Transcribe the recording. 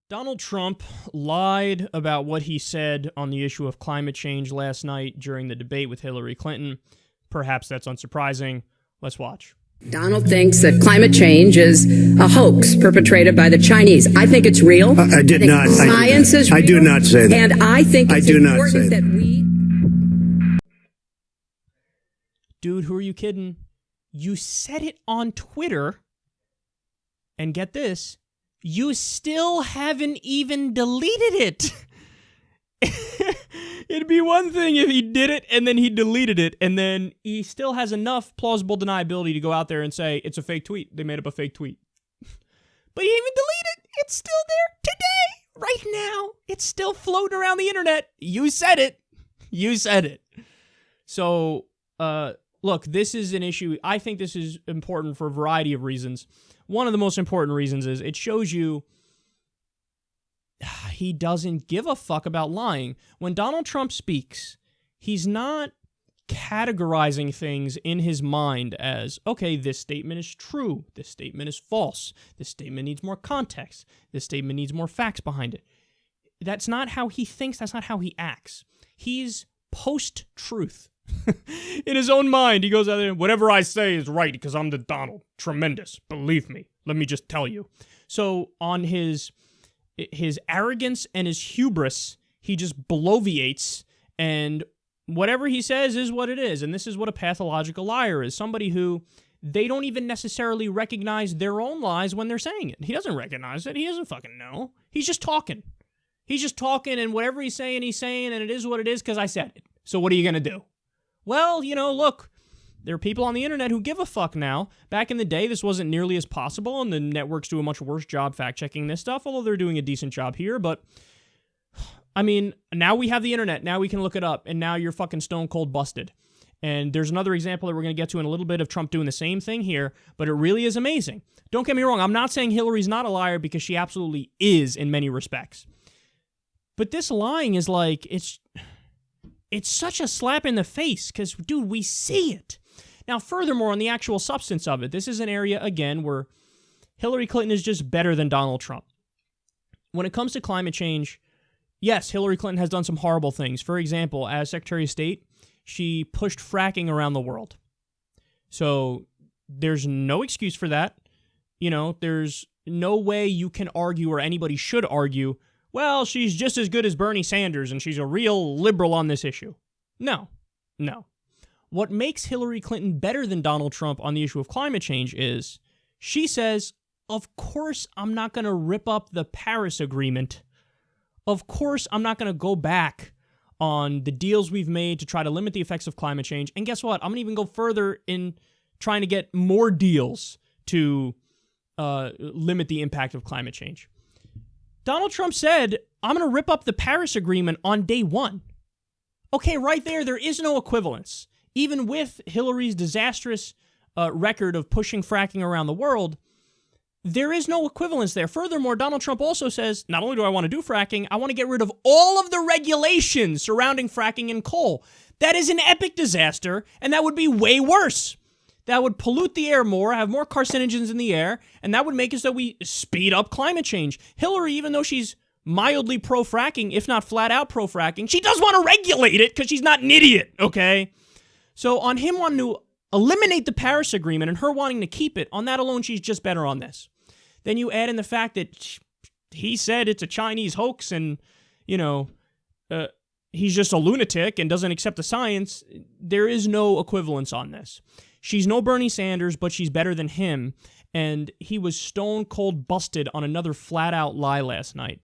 Donald Trump lied about what he said on the issue of climate change last night during the debate with Hillary Clinton. Perhaps that's unsurprising. Let's watch. Donald thinks that climate change is a hoax perpetrated by the Chinese. I think it's real. I did not. Science is real. I do not say that. And I think it's important that we... Dude, who are you kidding? You said it on Twitter. And get this, you still haven't even deleted it. It'd be one thing if he did it and then he deleted it, and then he still has enough plausible deniability to go out there and say, it's a fake tweet. They made up a fake tweet. But he didn't even delete it. It's still there today, right now. It's still floating around the internet. You said it. You said it. So, look, this is an issue. I think this is important for a variety of reasons. One of the most important reasons is it shows you he doesn't give a fuck about lying. When Donald Trump speaks, he's not categorizing things in his mind as, okay, this statement is true, this statement is false, this statement needs more context, this statement needs more facts behind it. That's not how he thinks, that's not how he acts. He's post-truth. In his own mind, he goes out there, whatever I say is right because I'm the Donald. Tremendous. Believe me. Let me just tell you. So on his arrogance and his hubris, he just bloviates, and whatever he says is what it is. And this is what a pathological liar is. Somebody who they don't even necessarily recognize their own lies when they're saying it. He doesn't recognize it. He doesn't fucking know. He's just talking. He's just talking, and whatever he's saying, and it is what it is because I said it. So what are you going to do? Well, you know, look, there are people on the internet who give a fuck now. Back in the day, this wasn't nearly as possible, and the networks do a much worse job fact-checking this stuff, although they're doing a decent job here. But, I mean, now we have the internet. Now we can look it up, and now you're fucking stone cold busted. And there's another example that we're going to get to in a little bit of Trump doing the same thing here, but it really is amazing. Don't get me wrong. I'm not saying Hillary's not a liar because she absolutely is in many respects. But this lying is like, it's such a slap in the face because, dude, we see it. Now, furthermore, on the actual substance of it, this is an area, again, where Hillary Clinton is just better than Donald Trump. When it comes to climate change, yes, Hillary Clinton has done some horrible things. For example, as Secretary of State, she pushed fracking around the world. So there's no excuse for that. You know, there's no way you can argue or anybody should argue, well, she's just as good as Bernie Sanders and she's a real liberal on this issue. No. What makes Hillary Clinton better than Donald Trump on the issue of climate change is she says, of course I'm not going to rip up the Paris Agreement. Of course I'm not going to go back on the deals we've made to try to limit the effects of climate change. And guess what? I'm going to even go further in trying to get more deals to limit the impact of climate change. Donald Trump said, I'm going to rip up the Paris Agreement on day one. Okay, right there is no equivalence. Even with Hillary's disastrous record of pushing fracking around the world, there is no equivalence there. Furthermore, Donald Trump also says, not only do I want to do fracking, I want to get rid of all of the regulations surrounding fracking and coal. That is an epic disaster, and that would be way worse. That would pollute the air more, have more carcinogens in the air, and that would make it so we speed up climate change. Hillary, even though she's mildly pro-fracking, if not flat-out pro-fracking, she does want to regulate it because she's not an idiot, okay? So on him wanting to eliminate the Paris Agreement and her wanting to keep it, on that alone, she's just better on this. Then you add in the fact that he said it's a Chinese hoax and, you know, he's just a lunatic and doesn't accept the science. There is no equivalence on this. She's no Bernie Sanders, but she's better than him. And he was stone cold busted on another flat out lie last night.